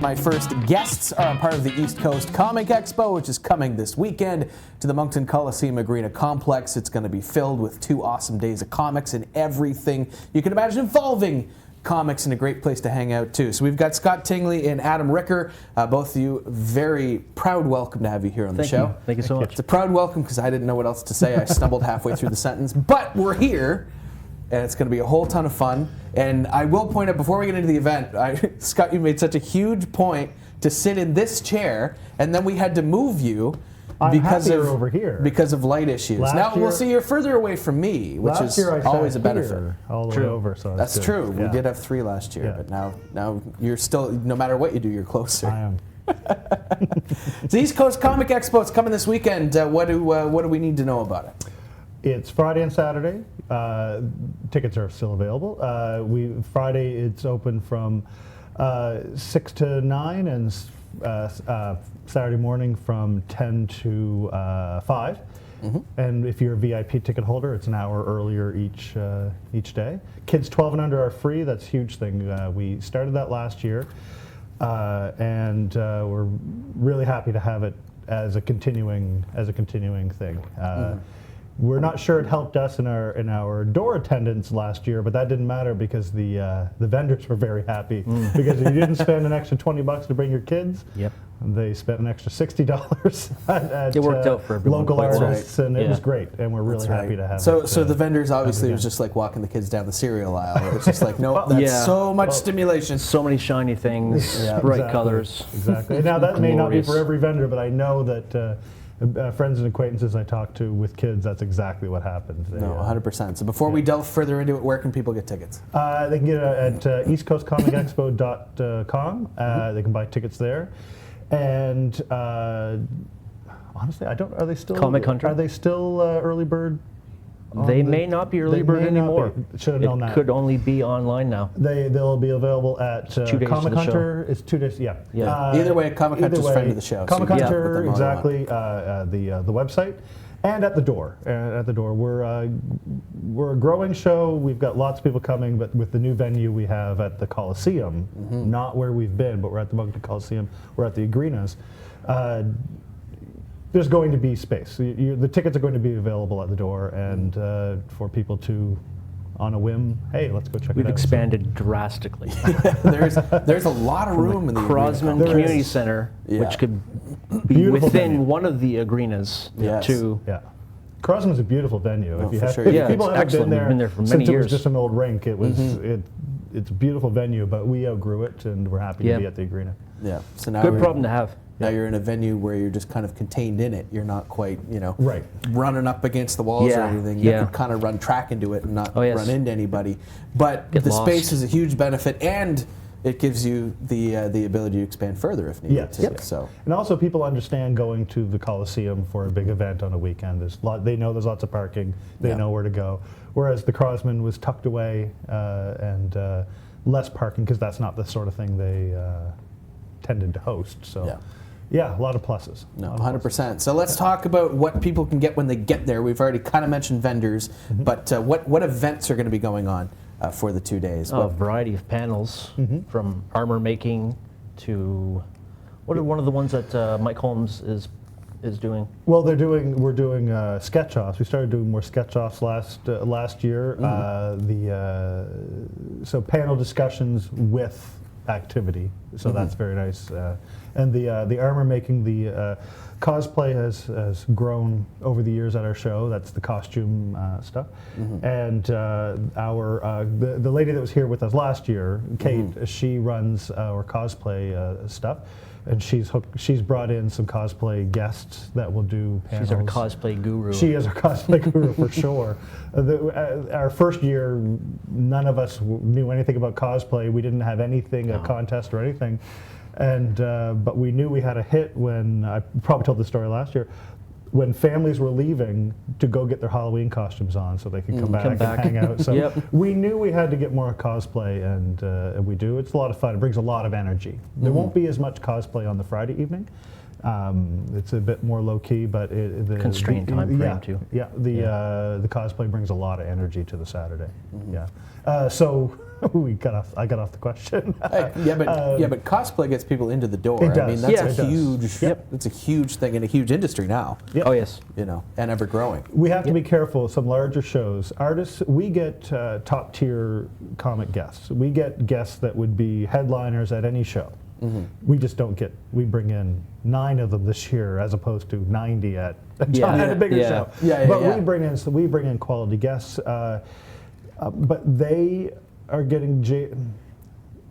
my first guests are a part of the East Coast Comic Expo, which is coming this weekend to the Moncton Coliseum Arena Complex. It's going to be filled with 2 awesome days of comics and everything you can imagine involving comics, and a great place to hang out too. So we've got Scott Tingley and Adam Ricker, both of you. Very proud welcome to have you here on the show. Thank you so much. It's a proud welcome because I didn't know what else to say. I stumbled halfway through the sentence, but we're here. And it's going to be a whole ton of fun. And I will point out, before we get into the event, Scott, you made such a huge point to sit in this chair, and then we had to move you because of light issues. We'll see, you're further away from me, which is always a benefit. All the way over, so that's true. Yeah. We did have 3 last year, but now you're still, no matter what you do, you're closer. I am. The East Coast Comic Expo is coming this weekend. What do we need to know about it? It's Friday and Saturday. Tickets are still available. Friday it's open from 6 to 9, and Saturday morning from 10 to 5. Mm-hmm. And if you're a VIP ticket holder, it's an hour earlier each day. Kids 12 and under are free. That's a huge thing. We started that last year, and we're really happy to have it as a continuing thing. We're not sure it helped us in our door attendance last year, but that didn't matter because the vendors were very happy because if you didn't spend an extra $20 to bring your kids, they spent an extra $60 at it worked out for local artists, and it was great, and we're really happy to have it. So the vendors, obviously, it was just like walking the kids down the cereal aisle. It was just like, nope, that's so much stimulation. So many shiny things, bright colors. Exactly. Now, that may not be for every vendor, but I know that friends and acquaintances I talk to with kids, that's exactly what happens. No, 100%. So before we delve further into it, where can people get tickets? They can get it at eastcoastcomicexpo.com. They can buy tickets there. And honestly, are they still Comic Hunter? Are they still early bird? They may not be early bird anymore. Should have known that. It could only be online now. They'll be available at 2 days Comic to the Hunter. show. It's 2 days. Yeah. Either way, Comic Hunter's friend of the show. Comic Hunter, exactly. The website, and at the door. We're a growing show. We've got lots of people coming, but with the new venue we have at the Coliseum, not where we've been, but we're at the Moncton Coliseum. We're at the arenas. There's going to be space. The tickets are going to be available at the door, and for people to, on a whim, hey, let's go check it out. We've expanded drastically. There's a lot of room in the Crosman Community Center, which could be beautiful within venue. one of the arenas. Crosman's a beautiful venue. Oh, if people haven't been there for many since years. It was just an old rink. It was it's a beautiful venue, but we outgrew it, and we're happy to be at the arena. Yeah. So now good problem to have. Now you're in a venue where you're just kind of contained in it. You're not quite, running up against the walls or anything. You can kind of run track into it and not run into anybody. But the space is a huge benefit, and it gives you the ability to expand further if needed. Yes. Yep. So. And also, people understand going to the Coliseum for a big event on a weekend. They know there's lots of parking. They know where to go. Whereas the Crosman was tucked away and less parking because that's not the sort of thing they tended to host. So. Yeah, a lot of pluses. No, 100%. So let's talk about what people can get when they get there. We've already kind of mentioned vendors, but what events are going to be going on for the 2 days? A variety of panels, from armor making to what are one of the ones that Mike Holmes is doing? Well, we're doing sketch offs. We started doing more sketch offs last year. So panel discussions with activity, so that's very nice. And the armor making, the cosplay has grown over the years at our show. That's the costume stuff. And the lady that was here with us last year, Kate, she runs our cosplay stuff. And she's brought in some cosplay guests that will do panels. She's our cosplay guru. She is our cosplay guru for sure. Our first year, none of us knew anything about cosplay. We didn't have anything, a contest or anything. And but we knew we had a hit when, I probably told the story last year, when families were leaving to go get their Halloween costumes on so they could come back and hang out. So we knew we had to get more cosplay, and we do. It's a lot of fun. It brings a lot of energy. There won't be as much cosplay on the Friday evening. It's a bit more low key, but Constrained time frame too. Yeah, the cosplay brings a lot of energy to the Saturday. Yeah. So I got off the question. But cosplay gets people into the door. It does. I mean, that's Yeah, a it does. huge. Yep. It's a huge thing and a huge industry now. Yep. Oh yes. You know, and ever growing. We have to be careful. Some larger shows, artists, we get top tier comic guests. We get guests that would be headliners at any show. We just don't get. We bring in 9 of them this year, as opposed to 90 at a bigger show. But we bring in quality guests. But they are getting.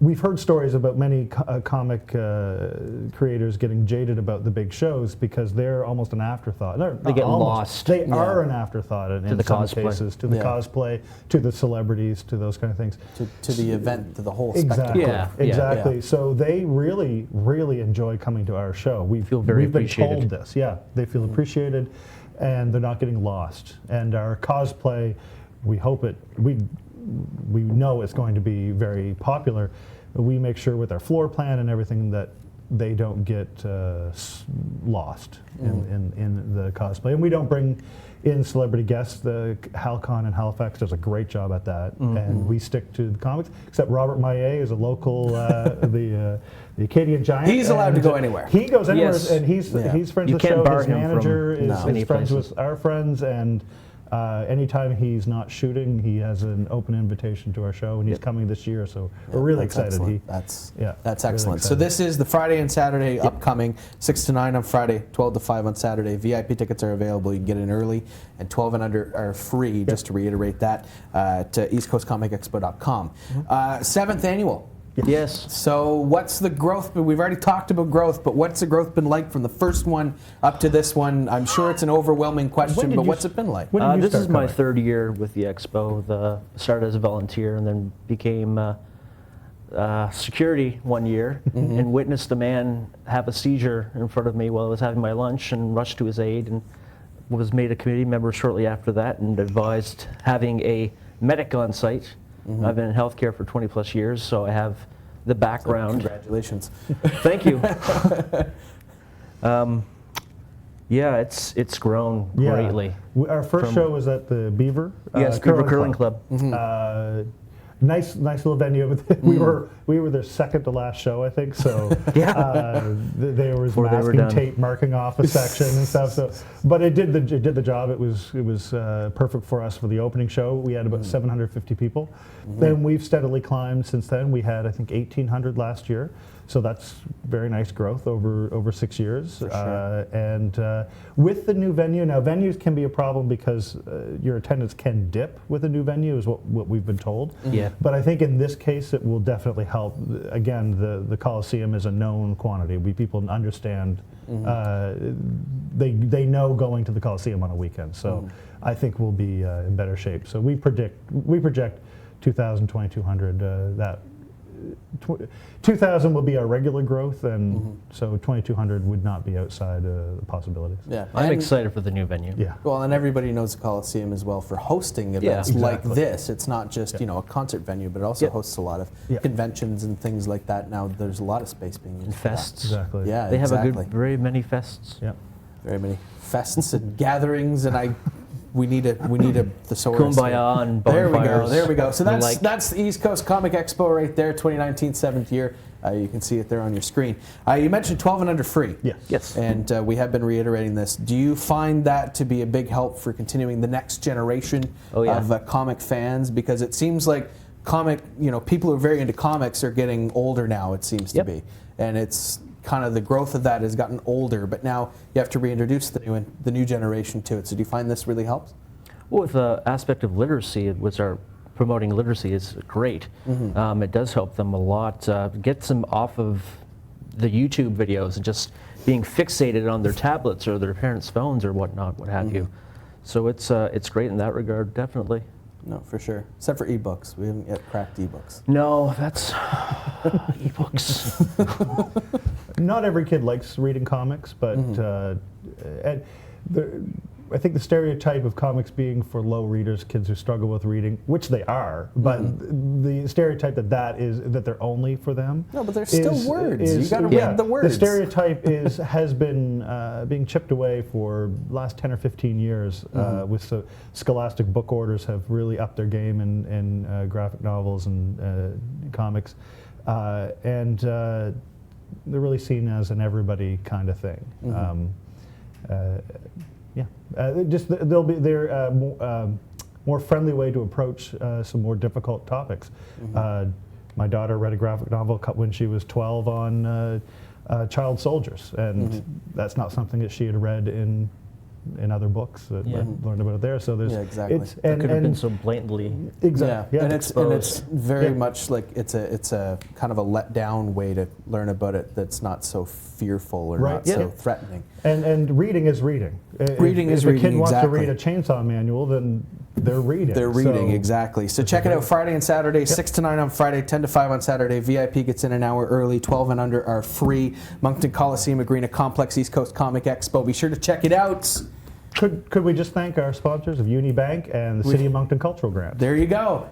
We've heard stories about many comic creators getting jaded about the big shows because they're almost an afterthought. They get lost. They are an afterthought in the some cosplay. cases, to the cosplay, to the celebrities, to those kind of things. To the event, to the whole Exactly. spectacle. Exactly. Yeah. So they really, really enjoy coming to our show. We've Feel very been appreciated. told this. Yeah, they feel appreciated, and they're not getting lost. And our cosplay, we hope it. We know it's going to be very popular. We make sure with our floor plan and everything that they don't get lost in the cosplay. And we don't bring in celebrity guests. The HalCon in Halifax does a great job at that. And we stick to the comics, except Robert Maillet is a local, the Acadian Giant. He's allowed to go anywhere. He goes anywhere, Yes. and he's friends You with the can't show. bar His him from manager many is friends places. with our friends, and anytime he's not shooting, he has an open invitation to our show, and he's coming this year, so we're really That's excited. excellent. That's really excellent. So excited. this is the Friday and Saturday upcoming, 6 to 9 on Friday, 12 to 5 on Saturday. VIP tickets are available. You can get in early, and 12 and under are free, just to reiterate that, to eastcoastcomicexpo.com. 7th annual. Yes. So what's the growth? We've already talked about growth, but what's the growth been like from the first one up to this one? I'm sure it's an overwhelming question, did but you what's it been like? When did you This start is my coming? 3rd year with the expo. Started as a volunteer and then became security one year and witnessed a man have a seizure in front of me while I was having my lunch and rushed to his aid and was made a committee member shortly after that and advised having a medic on site. I've been in healthcare for 20 plus years, so I have the background. Congratulations. Thank you. Yeah, it's grown greatly. Our first show was at the Beaver. Yes, Beaver Curling Club. Nice little venue. We were their second to last show, I think. So they were Before they were masking done. tape, marking off a section and stuff. So, but it did the job. It was perfect for us for the opening show. We had about 750 people. Then we've steadily climbed since then. We had I think 1,800 last year. So that's very nice growth over 6 years. Sure. And with the new venue, now venues can be a problem because your attendance can dip with a new venue, is what we've been told. Yeah. But I think in this case it will definitely help. Again, the Coliseum is a known quantity. People understand. They know going to the Coliseum on a weekend. So I think we'll be in better shape. So we project 2,000, 2,200. That 2,000 will be our regular growth, and so 2,200 would not be outside the possibilities. Yeah. I'm And- excited for the new venue. Yeah. Well, and everybody knows the Coliseum as well for hosting events exactly. like this. It's not just a concert venue, but it also hosts a lot of conventions and things like that. Now there's a lot of space being used. for that. Fests. Exactly. Yeah, They have exactly. very many fests. Yeah. Very many fests and gatherings, and we need a thesaurus. Kumbaya and There we go. bonfires. There we go. So and the that's like. that's the East Coast Comic Expo right there, 2019 7th year. You can see it there on your screen. You mentioned 12 and under free. Yes. Yes. And we have been reiterating this. Do you find that to be a big help for continuing the next generation of comic fans? Because it seems like people who are very into comics are getting older now, it seems to be. And it's kind of the growth of that has gotten older, but now you have to reintroduce the new generation to it. So do you find this really helps? Well, with the aspect of literacy, which are promoting literacy is great. It does help them a lot. Gets them off of the YouTube videos and just being fixated on their tablets or their parents' phones or whatnot, what have you. So it's great in that regard, definitely. No, for sure. Except for ebooks. We haven't yet cracked ebooks. No, that's ebooks. Not every kid likes reading comics, but and I think the stereotype of comics being for low readers, kids who struggle with reading, which they are, but the stereotype that they're only for them. No, but there's still words. You got to read the words. The stereotype has been being chipped away for the last 10 or 15 years. With Scholastic book orders have really upped their game in graphic novels and comics, and they're really seen as an everybody kind of thing. They're more friendly way to approach some more difficult topics. My daughter read a graphic novel when she was 12 on child soldiers, and that's not something that she had read in other books that learned about it there. So there's exactly. It could have been so blatantly exactly and it's very much like it's a kind of a let down way to learn about it that's not so fearful or not so threatening. And reading is reading. Reading is reading. reading. If a kid wants to exactly. read a chainsaw manual, then they're reading. They're reading, So exactly. So check it out Friday and Saturday, 6 to 9 on Friday, 10 to 5 on Saturday. VIP gets in an hour early, 12 and under are free. Moncton Coliseum Arena Complex, East Coast Comic Expo. Be sure to check it out. Could we just thank our sponsors of Unibank and the City of Moncton Cultural Grant? There you go.